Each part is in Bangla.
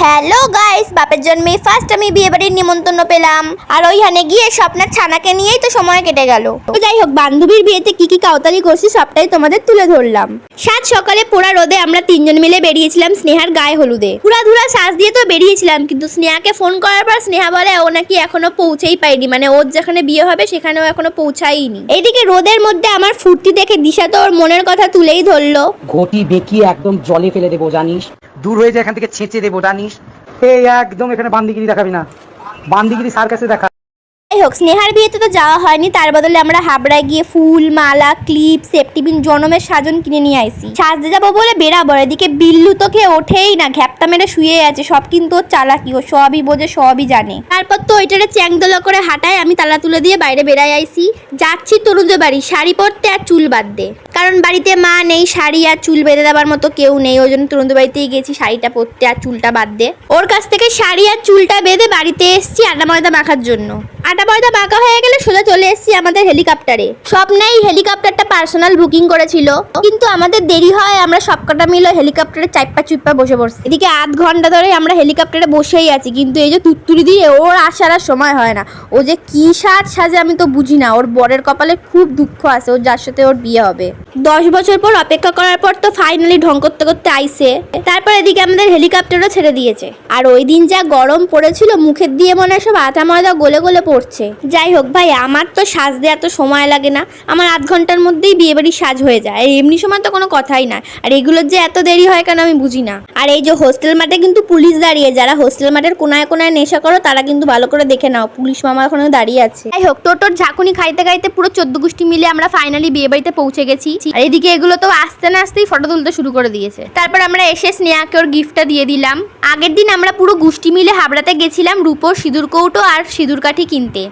হ্যালো গাইস, বাপের জন্মে ফার্স্ট আমি বিয়ে বাড়ির নিমন্ত্রণ পেলাম, আর ওইখানে গিয়ে স্বপ্নার ছানাকে নিয়েই তো সময় কেটে গেল। তো যাই হোক, বান্ধবীর বিয়েতে কি কি কাউতালি করছি সবটাই তোমাদের তুলে ধরলাম। সাত সকালে পোড়া রোদে আমরা তিনজন মিলে বেরিয়েছিলাম স্নেহার গায়ে হলুদে। পুরা ধুরা সাজ দিয়ে তো বেরিয়েছিলাম, কিন্তু স্নেহাকে ফোন করার পর স্নেহা বলে ও নাকি এখনো পৌঁছেই পায়নি, মানে ওর যেখানে বিয়ে হবে সেখানেও এখনো পৌঁছায়নি। এইদিকে রোদের মধ্যে আমার ফুর্তি দেখে দিশা তো ওর মনের কথা তুলেই ধরলো। ঘটি বেঁকিয়ে একদম জলে ফেলে দেবো জানিস, দূর হয়ে যায় এখান থেকে, ছেঁচে দেবো জানিস। এই একদম এখানে বান্দিগিরি দেখাবি না, বান্দিগিরি সার্কাসে দেখা। যাই হোক, স্নেহার বিয়েতে তো যাওয়া হয়নি, তার বদলে আমরা হাবড়ায় গিয়ে ফুল, মালা, ক্লিপ, সেফটি পিন, জনমের সাজন কিনে নিয়ে আইছি। সাজতে যাবো বলে বেরাবো, এদিকে বিল্লু তো খেয়ে ওঠেই না, ঘ্যাপটা মেরে শুয়ে আছে। সব কিন্তু ওর চালাকি, ও সবই বোঝে, সবই জানে। তারপর তো ওইটারে চ্যাংদোলা করে হাঁটায়, আমি তালা তুলে দিয়ে বাইরে বেড়াই আইছি। যাচ্ছি তনুদের বাড়ি শাড়ি পরতে আর চুল বাঁধতে, কারণ বাড়িতে মা নেই, শাড়ি আর চুল বেঁধে দেওয়ার মতো কেউ নেই। ওই জন্য তনুদের বাড়িতেই গেছি শাড়িটা পরতে আর চুলটা বাঁধতে। ওর কাছ থেকে শাড়ি আর চুলটা বেঁধে বাড়িতে এসছি আটা ময়দা মাখার জন্য। আটা ময়দা মাখা হয়ে গেলে সোজা চলে এসেছি আমাদের হেলিকপ্টারে। স্বপ্নেই হেলিকপ্টারটা পার্সোনাল বুকিং করেছিল, কিন্তু আমাদের দেরি হয়, আমরা সবকটা মিলে হেলিকপ্টারে চাইপা চুপ্পা বসে পড়ছি। এদিকে আধ ঘন্টা ধরে আমরা হেলিকপ্টারে বসেই আছি, কিন্তু এই যে তুত্তুরি দিয়ে ওর আসার আর সময় হয় না। ও যে কি সাজে আমি তো বুঝি না। ওর বরের কপালে খুব দুঃখ আছে, ওর যার সাথে ওর বিয়ে হবে। 10 বছর পর অপেক্ষা করার পর তো ফাইনালি ঢং করতে করতে আইছে। তারপর এদিকে আমাদের হেলিকপ্টারও ছেড়ে দিয়েছে। আর ওই দিন যা গরম পড়েছিল, মুখের দিয়ে মনে হয় সব আটা ময়দা গলে গলে পড়ছে। যাই হোক ভাই, আমার তো সাজতে এত সময় লাগে না, আমার আধ ঘন্টার মধ্যেই বিয়ে বাড়ির সাজ হয়ে যায়। এমনি সময় তো কোনো কথাই না, আর এগুলোর যে এত দেরি হয় কেন আমি বুঝি না। আর এই যে হোস্টেল মাঠে কিন্তু পুলিশ দাঁড়িয়ে, যারা হোস্টেল মাঠের কোনায় কোনায় নেশা করো তারা কিন্তু ভালো করে দেখে নাও, পুলিশ মামা ওখানে দাঁড়িয়ে আছে। যাই হোক, টোটোর ঝাঁকুনি খাইতে খাইতে পুরো 14 গোষ্ঠী মিলে আমরা ফাইনালি বিয়ে বাড়িতে পৌঁছে গেছি। আর এদিকে এগুলো তো আসতে না আসতেই ফটো তুলতে শুরু করে দিয়েছে। তারপর আমরা এসে স্নেহাকে ওর গিফটটা দিয়ে দিলাম। আগের দিন আমরা পুরো গোষ্ঠী মিলে হাবড়াতে গেছিলাম রূপোর সিঁদুর কৌটো আর সিঁদুর কাঠি কিনতে।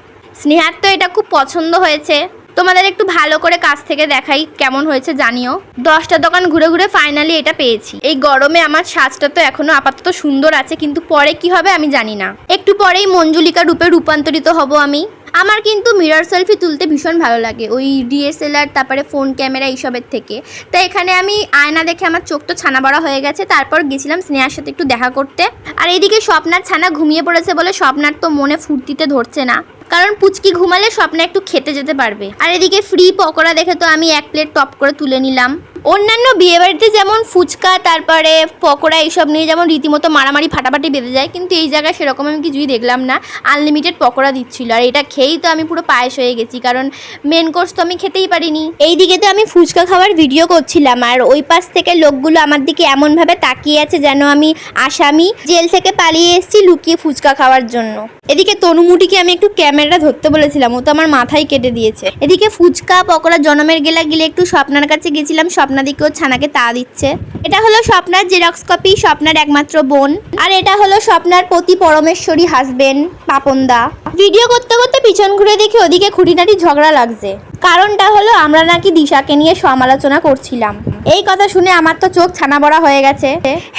স্নেহার তো এটা খুব পছন্দ হয়েছে। তোমাদের একটু ভালো করে কাছ থেকে দেখাই কেমন হয়েছে জানিও। 10টা দোকান ঘুরে ঘুরে ফাইনালি এটা পেয়েছি। এই গরমে আমার সাজটা তো এখনো আপাতত সুন্দর আছে, কিন্তু পরে কি হবে আমি জানি না। একটু পরেই মঞ্জুলিকা রূপে রূপান্তরিত হব আমি। আমার কিন্তু মিরর সেলফি তুলতে ভীষণ ভালো লাগে, ওই ডিএসএলআর তারপরে ফোন ক্যামেরা এইসবের থেকে। তাই এখানে আমি আয়না দেখে আমার চোখ তো ছানা বড়া হয়ে গেছে। তারপর গেছিলাম স্নেহার সাথে একটু দেখা করতে। আর এইদিকে স্বপ্নার ছানা ঘুমিয়ে পড়েছে বলে স্বপ্নার তো মনে ফুর্তিতে ধরছে না, কারণ পুচকি ঘুমালে স্বপ্নে একটু খেতে যেতে পারবে। আর এদিকে ফ্রি পকোড়া দেখে তো আমি 1 প্লেট টপ করে তুলে নিলাম। অন্যান্য বিয়েবাড়িতে যেমন ফুচকা তারপরে পকোড়া এইসব নিয়ে যেমন রীতিমতো মারামারি ফাটাফাটি বেঁধে যায়, কিন্তু এই জায়গায় সেরকম আমি কিছুই দেখলাম না। আনলিমিটেড পকোড়া দিচ্ছিল, আর এটা খেয়েই তো আমি পুরো পায়েস হয়ে গেছি, কারণ মেন কোর্স তো আমি খেতেই পারিনি। এইদিকে তো আমি ফুচকা খাওয়ার ভিডিও করছিলাম, আর ওই পাশ থেকে লোকগুলো আমার দিকে এমনভাবে তাকিয়ে আছে যেন আমি আসামি, জেল থেকে পালিয়ে এসেছি লুকিয়ে ফুচকা খাওয়ার জন্য। এদিকে তনুমুটিকে আমি একটু ক্যামেরাটা ধরতে বলেছিলাম, ও তো আমার মাথায় কেটে দিয়েছে। এদিকে ফুচকা পকোড়া জনমের গেলা গিলে একটু স্বপ্নার কাছে গেছিলাম, স্বপ্নাদিকে ওর ছানাকে তা দিচ্ছে। এটা হলো স্বপ্নার জেরক্স কপি, স্বপ্নার একমাত্র বোন। আর এটা হলো স্বপ্নার পতি পরমেশ্বরী হাজবেন্ড পাপনদা। ভিডিও করতে করতে পিছন ঘুরে দেখি ওদিকে খুঁটিনাটি ঝগড়া লাগছে। কারণটা হলো আমরা নাকি দিশাকে নিয়ে সমালোচনা করছিলাম। এই কথা শুনে আমার তো চোখ ছানা বড়া হয়ে গেছে।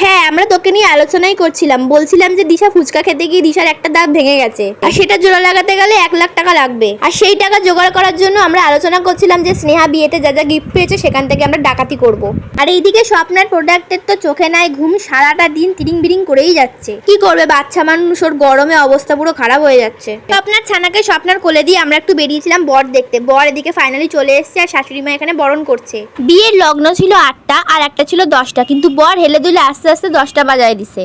হ্যাঁ, আমরা তোকে নিয়ে আলোচনাই করছিলাম, বলছিলাম যে দিশা ফুচকা খেতে গিয়ে দিশার একটা দাঁত ভেঙে গেছে, আর সেটা জোড়া লাগাতে গেলে 1 লাখ টাকা লাগবে। আর সেই টাকা জোগাড় করার জন্য আমরা আলোচনা করছিলাম যে স্নেহা বিয়েতে যা যা গিফট পেয়েছে সেখান থেকে আমরা ডাকাতি করব। আর এইদিকে স্বপ্নার প্রোডাক্টের তো চোখে নাই ঘুম, সারাটা দিন তিরিং বিরিং করেই যাচ্ছে। কি করবে বাচ্চা মানুষ, ওর গরমে অবস্থা পুরো খারাপ হয়ে যাচ্ছে। স্বপ্নার ছানাকে স্বপ্নার কোলে দিয়ে আমরা একটু বেরিয়েছিলাম বর দেখতে। বর এদিকে ফাইনালি চলে এসেছে, আর শাশুড়ি মা এখানে বরণ করছে। বিয়ের লগ্ন ছিল 8টা আর একটা ছিল 10টা, কিন্তু বর হেলে দুলে আস্তে আস্তে 10টা বাজায় দিছে।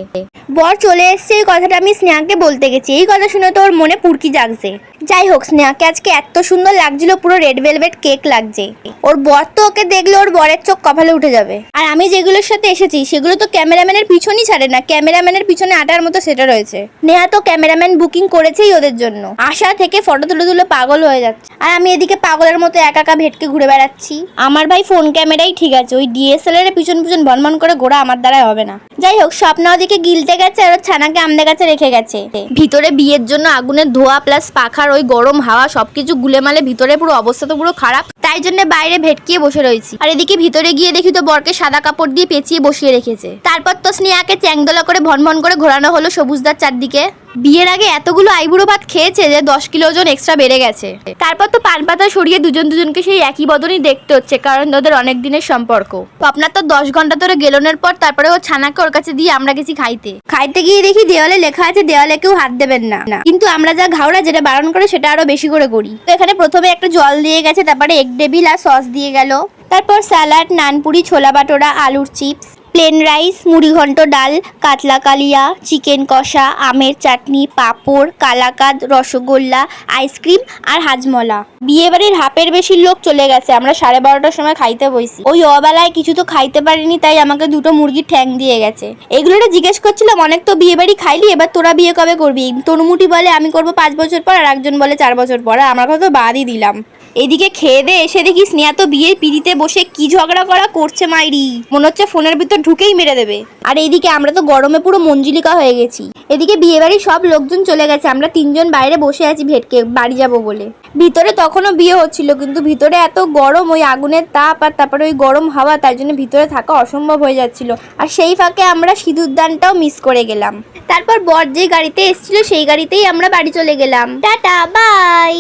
বর চলে এসছে, এই কথাটা আমি স্নেহাকে বলতে গেছি। এই কথা শুনে তো ওর মনে পুরকি জাগছে। যাই হোক, স্নেহাকে আজকে এত সুন্দর লাগছিল, পুরো রেড ভেলভেট কেক লাগছে। ওর বর তো ওকে দেখলে ওর বরের চোখ কপালে উঠে যাবে। আর আমি যেগুলোর সাথে এসেছি সেগুলো তো ক্যামেরাম্যানের পিছনই ছাড়ে না, ক্যামেরাম্যানের পিছনে আটার মতো সেটা রয়েছে। নেহা তো ক্যামেরাম্যান বুকিং করেছেই ওদের জন্য, আশা থেকে ফটো তুলে তুলে পাগল হয়ে যাচ্ছে। আর আমি এদিকে পাগলের মতো একা একা ভেটকে ঘুরে বেড়াচ্ছি। আমার ভাই ফোন ক্যামেরাই ঠিক আছে, ওই ডিএসএলআর এর পিছন পিছন ভনভন করে ঘোরা আমার দ্বারাই হবে না। যাই হোক, স্বপ্না ওদিকে গিলতে গেছে আর ওর ছানাকে আমদের কাছে রেখে গেছে। ভিতরে বিয়ের জন্য আগুনের ধোয়া প্লাস পাখার ওই গরম হাওয়া সবকিছু গুলেমালে ভিতরে পুরো অবস্থা তো পুরো খারাপ, তাই জন্য বাইরে ভেটকিয়ে বসে রয়েছি। আর এদিকে ভিতরে গিয়ে দেখি তো বরকে সাদা কাপড় দিয়ে পেঁচিয়ে বসিয়ে রেখেছে। তারপর তো স্নেহাকে চ্যাংদোলা করে ভনভন করে ঘোরানো হলো সবুজদার চারদিকে। বিয়ের আগে এতগুলো আইবুড়ো ভাত খেয়েছে যে 10 কিলো ওজন এক্সট্রা বেড়ে গেছে। তারপর তো পান পাতা সরিয়ে দুজনকে সেই একই বদনই দেখতে হচ্ছে, কারণ ওদের অনেক দিনের সম্পর্ক। আপনার তো 10 ঘন্টা ধরে গেলনের পর তারপরে ও ছানাকে ওর কাছে দিয়ে আমরা গেছি খাইতে গিয়ে দেখি দেওয়ালে লেখা আছে দেওয়ালে কেউ হাত দেবেন না, কিন্তু আমরা যা ঘাওড়া যেটা বারণ করে সেটা আরো বেশি করে করি। তো এখানে প্রথমে একটা জল দিয়ে গেছে, তারপরে এগ ডেভিল আর সস দিয়ে গেল, তারপর স্যালাড, নানপুরি, ছোলা বাটোরা, আলুর চিপস, প্লেন রাইস, মুড়ি ঘন্ট, ডাল, কাতলা কালিয়া, চিকেন কষা, আমের চাটনি, পাঁপড়, কালাকাদ, রসগোল্লা, আইসক্রিম আর হাজমলা। বিয়ে বাড়ির হাফের বেশি লোক চলে গেছে, আমরা 12:30টার সময় খাইতে বসি। ওই অবেলায় কিছু তো খাইতে পারিনি, তাই আমাকে 2টো মুরগির ঠ্যাং দিয়ে গেছে। এগুলোটা জিজ্ঞেস করছিলাম, অনেক তো বিয়ে বাড়ি খাইলি, এবার তোরা বিয়ে কবে করবি? তনুমুটি বলে আমি করবো 5 বছর পর, আর একজন বলে 4 বছর পর। আমার কথা তো বাদই দিলাম। এদিকে খেয়ে দে এসে দেখি স্নেহা তো বিয়ের পিড়িতে বসে কি ঝগড়া করা করছে মাইরি, মনে হচ্ছে ফোনের ভিতর ঢুকেই মেরে দেবে। আর এইদিকে আমরা তো গরমে পুরো মঞ্জুলিকা হয়ে গেছি। এদিকে বিয়ে বাড়ির সব লোকজন চলে গেছে, আমরা 3জন বাইরে বসে আছি ভেটকে বাড়ি যাব বলে। ভিতরে তখনও বিয়ে হচ্ছিল, কিন্তু ভিতরে এত গরম, ওই আগুনের তাপ আর তারপরে ওই গরম হাওয়া, তার জন্য ভিতরে থাকা অসম্ভব হয়ে যাচ্ছিল। আর সেই ফাঁকে আমরা সিঁদুরদানটাও মিস করে গেলাম। তারপর বর যে গাড়িতে এসেছিল সেই গাড়িতেই আমরা বাড়ি চলে গেলাম। Tata bye.